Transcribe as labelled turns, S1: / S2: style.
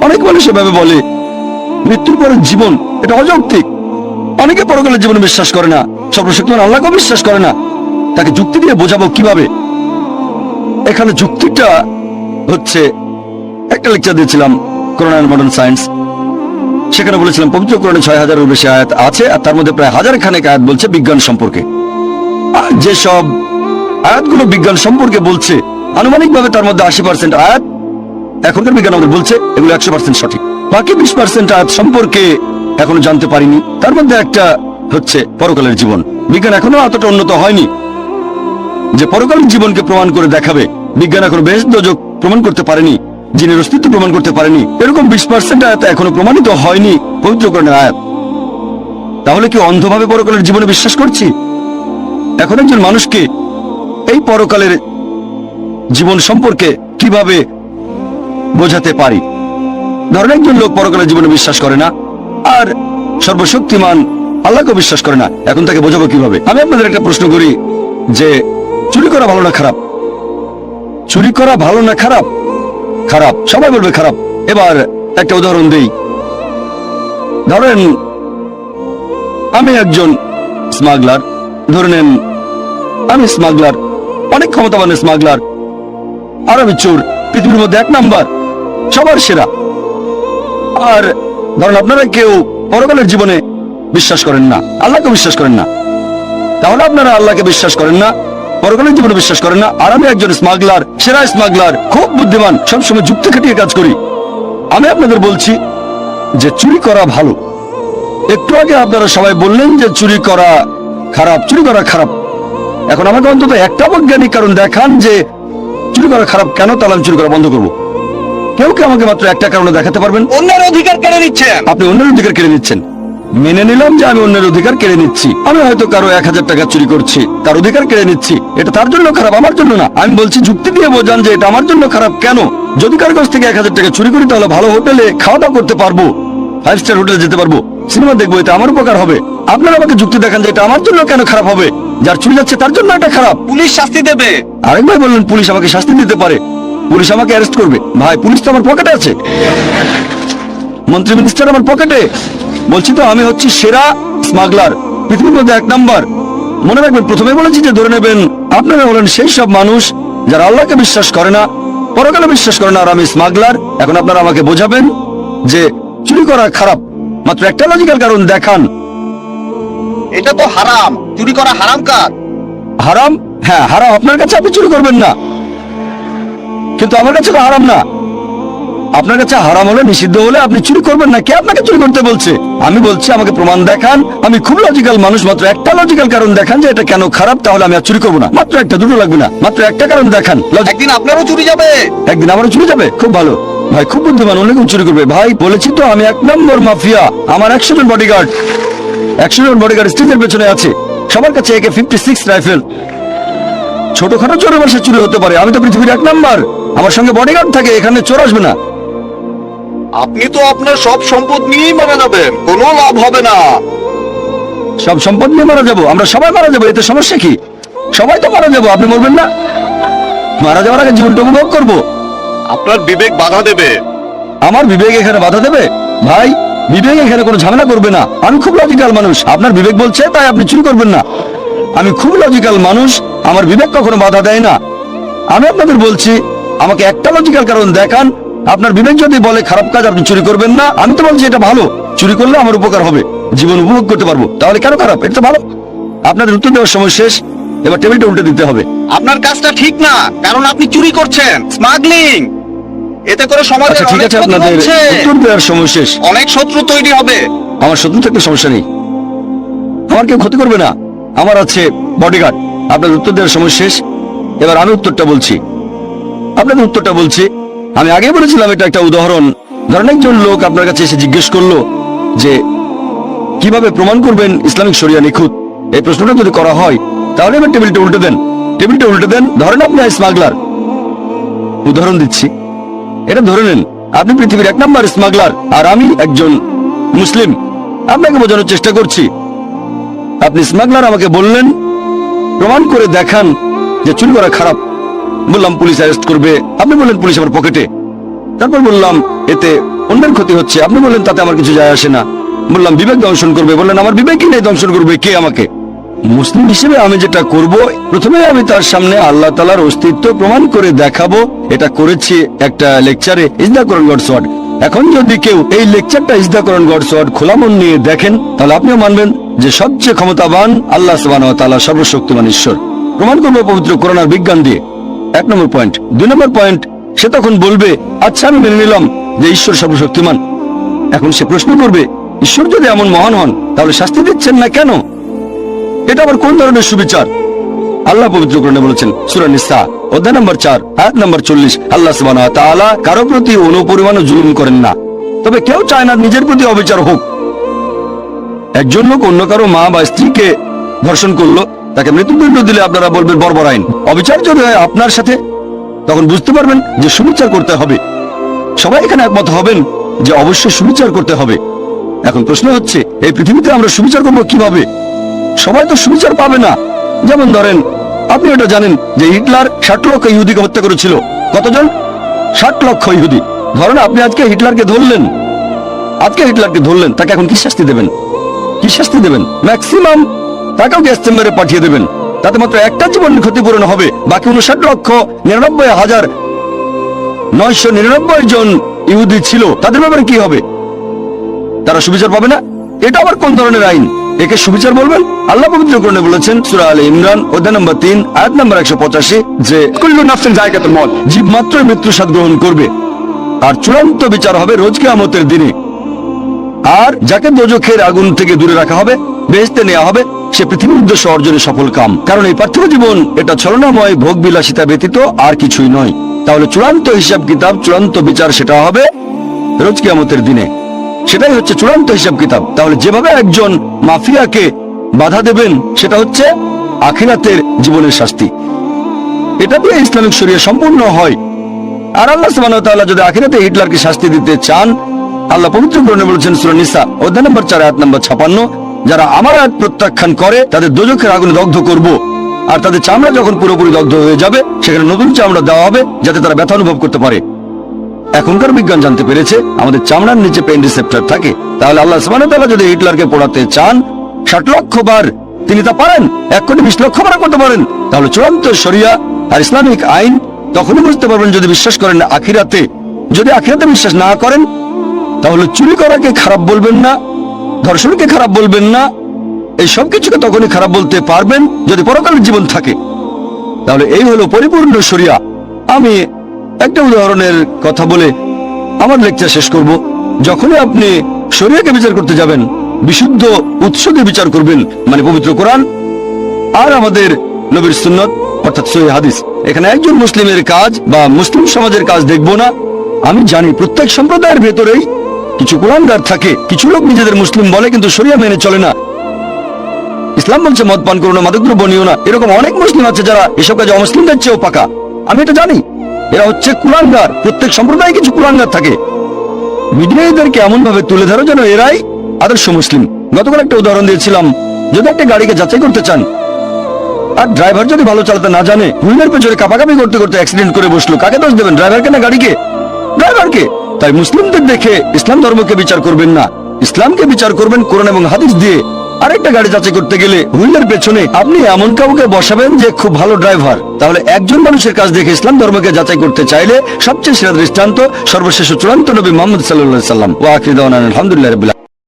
S1: অনেক মানুষ এভাবে বলে মৃত্যুর পরের জীবন এটা অযৌক্তিক। অনেকে পরকালের জীবনে বিশ্বাস করে না, সর্বশক্তিমান আল্লাহকেও বিশ্বাস করে না। তাকে যুক্তি দিয়ে বোঝাবো কিভাবে? এখানে যুক্তিটা হচ্ছে, একটা লেকচার দিয়েছিলাম কোরআন এন্ড মডার্ন সায়েন্স, সেখানে বলেছিলাম পবিত্র কোরআনে 6000-এর বেশি আয়াত আছে, আর তার মধ্যে প্রায় 1000 খানেক আয়াত বলছে বিজ্ঞান সম্পর্কে। আর যেসব আয়াতগুলো বিজ্ঞান সম্পর্কে বলছে, আনুমানিকভাবে তার মধ্যে 80% আয়াত এখনকার বিজ্ঞান আমাদের বলছে এগুলো 100% সঠিক। বাকি 20% আয়াত সম্পর্কে এখনো জানতে পারিনি। তার মধ্যে একটা হচ্ছে পরকালের জীবন। বিজ্ঞান এখনো এতটা উন্নত হয়নি যে পরকালের জীবনকে প্রমাণ করে দেখাবে। বিজ্ঞান এখনো বেশ দোজক প্রমাণ করতে পারেনি, জিনের অস্তিত্ব প্রমাণ করতে পারেনি। এরকম 20% আয়াত এখনো প্রমাণিত হয়নি পবিত্র কোরআনের আয়াত। তাহলে কি অন্ধভাবে পরকালের জীবনে বিশ্বাস করছি? এখন একজন মানুষকে এই পরকালের জীবন সম্পর্কে কিভাবে বোঝাতে পারি? ধরেন একজন লোক পরকালের জীবনে বিশ্বাস করে না, আর সর্বশক্তিমান আল্লাহকে বিশ্বাস করে না, এখন তাকে বোঝাবো কিভাবে? আমি আপনাদের একটা প্রশ্ন করি যে চুরি করা ভালো না খারাপ? চুরি করা ভালো না খারাপ? খারাপ, সবাই বলবে খারাপ। এবার একটা উদাহরণ দেই। ধরেন আমি একজন স্মাগলার, ধরে নেন আমি স্মাগলার, অনেক ক্ষমতাবান স্মাগলার, আর আমি চোর, পৃথিবীর মধ্যে 1 নাম্বার, সবার সেরা। আর ধরেন আপনারা কেউ পরকালের জীবনে বিশ্বাস করেন না, আল্লাহকে বিশ্বাস করেন না। তাহলে আপনারা আল্লাহকে বিশ্বাস করেন না, পরকালের জীবনে বিশ্বাস করেন না, আর আমি একজন স্মাগলার, সেরা স্মাগলার, খুব বুদ্ধিমান, সবসময় যুক্তি খাটিয়ে কাজ করি। আমি আপনাদের বলছি যে চুরি করা ভালো। একটু আগে আপনারা সবাই বললেন যে চুরি করা খারাপ, চুরি করা খারাপ। এখন আমাকে অন্তত একটা বৈজ্ঞানিক কারণ দেখান যে চুরি করা খারাপ কেন, তাহলে আমি চুরি করা বন্ধ করবো। কেউ কি আমাকে মাত্র একটা কারণে দেখাতে পারবেন?
S2: অন্যের অধিকার কেড়ে নিচ্ছেন।
S1: আপনি অন্যের অধিকার কেড়ে নিচ্ছেন। মেনে নিলাম যে আমি অন্যের অধিকার কেড়ে নিচ্ছি। আমি হয়তো কারো 1000 টাকা চুরি করছি, তার অধিকার কেড়ে নিচ্ছি। এটা তার জন্য খারাপ, আমার জন্য না। আমি বলছি যুক্তি দিয়ে বোঝান যে এটা আমার জন্য খারাপ কেন। যদি কারো কাছ থেকে 1000 টাকা চুরি করি, তাহলে ভালো হোটেলে খাওয়া দাওয়া করতে পারবো, 5 স্টার হোটেলে যেতে পারবো, সিনেমা দেখবো, এটা আমার উপকার হবে। আপনারা আমাকে যুক্তি দেখান যে এটা আমার জন্য কেন খারাপ হবে। যার চুরি যাচ্ছে তার জন্য এটা খারাপ।
S2: পুলিশ শাস্তি দেবে।
S1: আরেক ভাই বললেন পুলিশ আমাকে শাস্তি দিতে পারে, পুলিশ আমাকে অ্যারেস্ট করবে। ভাই পুলিশ তো আমার পকেটে আছে, মন্ত্রী মিনিস্টার আমার পকেটে। বলছি তো আমি হচ্ছি সেরা স্মাগলার, পৃথিবীর মধ্যে 1 নাম্বার। মনে রাখবেন, প্রথমে বলেছি যে ধরে নেবেন আপনারা হলেন সেই সব মানুষ যারা আল্লাহকে বিশ্বাস করে না, পরকালে বিশ্বাস করে না, আর আমি স্মাগলার। এখন আপনারা আমাকে বোঝাবেন যে চুরি করা খারাপ, মাত্র একটা লজিক্যাল কারণ দেখান।
S2: এটা তো হারাম, চুরি করা হারাম কাজ।
S1: হারাম? হ্যাঁ হারাম আপনার কাছে, আপনি চুরি করবেন না, কিন্তু আমার কাছে তো হারাম না। আপনার কাছে হারাম হলে, নিষিদ্ধ হলে আপনি চুরি করবেন না। কে আপনাকে চুরি করতে বলছে? আমি বলছি আমাকে প্রমাণ দেখান। আমি খুব লজিক্যাল মানুষ, মাত্র একটা লজিক্যাল কারণ দেখান যে এটা কেন খারাপ, তাহলে আমি আর চুরি করবো না। মাত্র একটা, দুটো লাগবে না, মাত্র একটা কারণ দেখান।
S2: একদিন আপনারও চুরি যাবে।
S1: একদিন আমারও চুরি যাবে? খুব ভালো ভাই, খুব বুদ্ধিমান, অনেকেও চুরি করবে। ভাই বলেছি তো আমি 1 নম্বর মাফিয়া। আমার 100 জন বডিগার্ড, 100 জন বডিগার্ড স্টেজের পেছনে আছে, সবার কাছে AK-56 রাইফেল। ছোটখাটো চোরের বাসায় চুরি হতে পারে, আমি তো পৃথিবীর 1 নাম্বার। আমার সঙ্গে বডিগার্ড থাকে, এখানে চোর আসবে না।
S2: আপনি তো আপনার সব সম্পদ নিয়েই মারা যাবেন, কোনো লাভ হবে না।
S1: সব সম্পদ নিয়ে মারা যাবো? আমরা সবাই মারা যাবো, এতে সমস্যা কি? সবাই তো মারা যাবো, আপনি মরবেন না? মারা যাওয়ার আগে জীবনটা উপভোগ করবো।
S2: আপনার বিবেক বাধা দেবে।
S1: আমার বিবেক এখানে বাধা দেবে? ভাই বিবেক এখানে কোনো ঝামেলা করবে না। আমি খুব লজিক্যাল মানুষ, আপনার বিবেক বলছে তাই আপনি চুরি করবেন না। আমি খুব লজিক্যাল মানুষ, আমার বিবেক কখনো বাধা দেয় না। আমি আপনাদের বলছি আমাকে একটা লজিক্যাল কারণ দেখান। আপনার বিবেক যদি বলে খারাপ কাজ, আপনি চুরি করবেন না। আমি তো বলছি এটা ভালো, চুরি করলে আমার উপকার হবে, জীবন উপভোগ করতে পারবো, তাহলে কেন খারাপ? এটা তো ভালো। আপনাদের উত্তর দেওয়ার সময় শেষ, এবার টেবিলটা উল্টে দিতে হবে।
S2: আপনার কাজটা ঠিক না, কারণ আপনি চুরি করছেন, স্মাগলিং। এতে করে সমাজে
S1: আচ্ছা ঠিক আছে, আপনাদের উত্তর দেওয়ার সময় শেষ।
S2: অনেক শত্রু তৈরি হবে।
S1: আমার শত্রু থাকলে সমস্যা নেই, আমার কেউ ক্ষতি করবে না, আমার আছে বডিগার্ড। আপনাদের উত্তর দেওয়ার সময় শেষ, এবার আমি উত্তরটা বলছি, আপনাদের উত্তরটা বলছি। আমি আগে বলেছিলাম এটা একটা উদাহরণ। ধরেন একজন লোক আপনার কাছে এসে জিজ্ঞেস করলো যে কিভাবে প্রমাণ করবেন ইসলামিক শরিয়া নিখুঁত। এই প্রশ্নটা যদি করা হয়, তাহলে এবার টেবিলটা উল্টে দেন, টেবিলটা উল্টে দেন। ধরেন আপনি স্মাগলার, উদাহরণ দিচ্ছি, এটা ধরে নেন আপনি পৃথিবীর 1 নাম্বার স্মাগলার, আর আমি একজন মুসলিম। আপনাকে বোঝানোর চেষ্টা করছি। আপনি স্মাগলার, আমাকে বললেন প্রমাণ করে দেখান যে চুরি করা খারাপ। বললাম পুলিশ অ্যারেস্ট করবে, আপনি বললেন পুলিশ আমার পকেটে। তারপর বললাম এতে অন্যের ক্ষতি হচ্ছে, আপনি বললেন তাতে আমার কিছু যায় আসে না। বললাম বিবেক দংশন করবে, বললেন আমার বিবেকই নেই, দংশন করবে কে আমাকে? মুসলিম হিসেবে আমি যেটা করব, প্রথমে আমি তার সামনে আল্লাহ তাআলার অস্তিত্ব প্রমাণ করে দেখাবো। এটা করেছি একটা লেকচারে, is the Quran God's word. এখন যদি কেউ এই লেকচারটা is the Quran God's word খোলা মন নিয়ে দেখেন, তাহলে আপনিও মানবেন যে সবচেয়ে ক্ষমতাবান আল্লাহ সুবহানাহু ওয়া তাআলা, সর্বশক্তিমান ঈশ্বর। প্রমাণ করবো পবিত্র কোরআন আর বিজ্ঞান দিয়ে। 1 নম্বর পয়েন্ট। 2 নম্বর পয়েন্ট, সে তখন বলবে আচ্ছা আমি মেনে নিলাম যে ঈশ্বর সর্বশক্তিমান। এখন সে প্রশ্ন করবে, ঈশ্বর যদি এমন মহান হন তাহলে শাস্তি দিচ্ছেন না কেন? এটা আবার কোন ধরনের সুবিচার? আল্লাহ পবিত্র কোরআনে বলেছেন সূরা নিসা অধ্যায় নম্বর 4 আয়াত নম্বর 40, আল্লাহ সুবহানাহু ওয়া তাআলা কারো প্রতি অনুপরিমাণও জুলুম করেন না, তবে কেউ চায় না নিজের প্রতি অবিচার হোক। একজন লোক অন্য কারো মা বা স্ত্রীকে ধর্ষণ করলো, তাকে মৃত্যুদণ্ড দিলে আপনারা বলবেন বর্বর আইন। অবিচার যদি হয় আপনার সাথে, তখন বুঝতে পারবেন যে সুবিচার করতে হবে। সবাই এখানে একমত হবেন যে অবশ্যই সুবিচার করতে হবে। এখন প্রশ্ন হচ্ছে এই পৃথিবীতে আমরা সুবিচার করবো কিভাবে? সবাই তো সুবিচার পাবে না। যেমন ধরেন, আপনি এটা জানেন যে হিটলার 60 লক্ষ ইহুদিকে হত্যা করেছিল। কতজন? 60 লক্ষ ইহুদি। ধরেন আপনি আজকে হিটলারকে ধরলেন, তাকে এখন কি শাস্তি দেবেন? কি শাস্তি দেবেন? ম্যাক্সিমাম তাকেও গ্যাস চেম্বারে পাঠিয়ে দেবেন। তাতে মাত্র একটা জীবন ক্ষতিপূরণ হবে, বাকি 59,99,999 জন ইহুদি ছিল, তাদের ব্যাপারে কি হবে? তারা সুবিচার পাবে না? এটা আবার কোন ধরনের আইন? একে সুবিচার বলবেন? আল্লাহ পবিত্র কোরআনে বলেছেন সূরা আলে ইমরান অধ্যায় নম্বর 3 আয়াত নম্বর 185 যে কুল্লু নাফসিন যায়কাতুল মউত, জীব মাত্রই মৃত্যু স্বাদ গ্রহণ করবে, আর চূড়ান্ত বিচার হবে রোজ কিয়ামতের দিনে। আর যাকে দোজখের আগুন থেকে দূরে রাখা হবে, বেহেশতে নেওয়া হবে, সে পৃথিবীর উদ্দেশ্য অর্জনে সফল কাম। কারণ এই পার্থিব জীবন এটা ছলনাময় ভোগ বিলাসিতা ব্যতীত আর কিছুই নয়। তাহলে চূড়ান্ত হিসাব কিতাব, চূড়ান্ত বিচার সেটা হবে রোজ কিয়ামতের দিনে। সেটাই হচ্ছে চূড়ান্ত হিসাব কিতাব। তাহলে যেভাবে একজন মাফিয়াকে বাধা দেবেন, সেটা হচ্ছে আখিরাতের জীবনের শাস্তি। এটা দিয়ে ইসলামিক শরিয়া সম্পূর্ণ হয়। আর আল্লাহ সুবহানাহু ওয়া তাআলা যদি আখিরাতে হিটলারকে শাস্তি দিতে চান, আল্লাহ পবিত্র কোরআনে বলেছেন সূরা নিসা অধ্যায় নম্বর 4 আয়াত নম্বর 56, যারা আমার আয়াত প্রত্যাখ্যান করে তাদের দোজখের আগুনে দগ্ধ করব, আর তাদের চামড়া যখন পুরোপুরি দগ্ধ হয়ে যাবে, সেখানে নতুন চামড়া দেওয়া হবে যাতে তারা ব্যথা অনুভব করতে পারে। এখনকার বিজ্ঞান জানতে পেরেছে আমাদের চামড়ার নিচে পেইন রিসেপ্টর থাকে। তাহলে আল্লাহ সুবহানাহু ওয়া তাআলা যদি হিটলারকে পোড়াতে চান 60 লক্ষ বার, তিনি তা পারেন। 1,20 লক্ষ বার করতে পারেন। তাহলে চূড়ান্ত শরিয়া আর ইসলামিক আইন তখনই বুঝতে পারবেন যদি বিশ্বাস করেন আখিরাতে। যদি আখিরাতে বিশ্বাস না করেন, তাহলে চুরি করাকে খারাপ বলবেন না, ধর্ষণকে খারাপ বলবেন না, এই সব কিছুকে তখনই খারাপ বলতে পারবেন যদি পরকালের জীবন থাকে। তাহলে এই হলো পরিপূর্ণ শরিয়া। আমি একটা উদাহরণের কথা বলে আমার লেকচার শেষ করব। যখনই আপনি শরিয়াকে বিচার করতে যাবেন, বিশুদ্ধ উৎসকে বিচার করবেন, মানে পবিত্র কোরআন আর আমাদের নবীর সুন্নত অর্থাৎ সহিহ হাদিস। এখানে একজন মুসলিমের কাজ বা মুসলিম সমাজের কাজ দেখব না। আমি জানি প্রত্যেক সম্প্রদায়ের ভেতরেই কিছু কোরআনদার থাকে, কিছু লোক নিজেদের মুসলিম বলে কিন্তু শরিয়া মেনে চলে না। ইসলাম বলছে মদ পান করো না, মাদকদ্রব্য নিও না, এরকম অনেক মুসলিম আছে যারা এসব কাজে অমুসলিমদের চেয়েও পাকা। আমি এটা জানি। এরা হচ্ছে কুলাঙ্গার। প্রত্যেক সম্প্রদায়ে কিছু কুলাঙ্গার থাকে। মিডিয়াদেরকে এমন ভাবে তুলে ধরো যেন এরাই আদর্শ মুসলিম। গতকাল একটা উদাহরণ দিয়েছিলাম, যদি একটা গাড়িকে যাচাই করতে চান আর ড্রাইভার যদি ভালো চালাতে না জানে, হুইলের পেছনে কাপাকাপি করতে করতে অ্যাক্সিডেন্ট করে বসলো, কাকে দোষ দেবেন? ড্রাইভারকে না গাড়িকে? ড্রাইভারকে। তাই মুসলিমদের দেখে ইসলাম ধর্মকে বিচার করবেন না, ইসলামকে বিচার করবেন কোরআন এবং হাদিস দিয়ে। আরেকটা গাড়ি যাচাই করতে গেলে হুইলের পেছনে আপনি এমন কাউকে বসাবেন যে খুব ভালো ড্রাইভার। তাহলে একজন মানুষের কাজ দেখে ইসলাম ধর্মকে যাচাই করতে চাইলে সবচেয়ে সেরা দৃষ্টান্ত সর্বশেষ চূড়ান্ত নবী মুহাম্মদ সাল্লাল্লাহু আলাইহি ওয়াসাল্লাম। ওয়া আখিরু দাওয়ানা আলহামদুলিল্লাহি রাব্বিল আলামিন।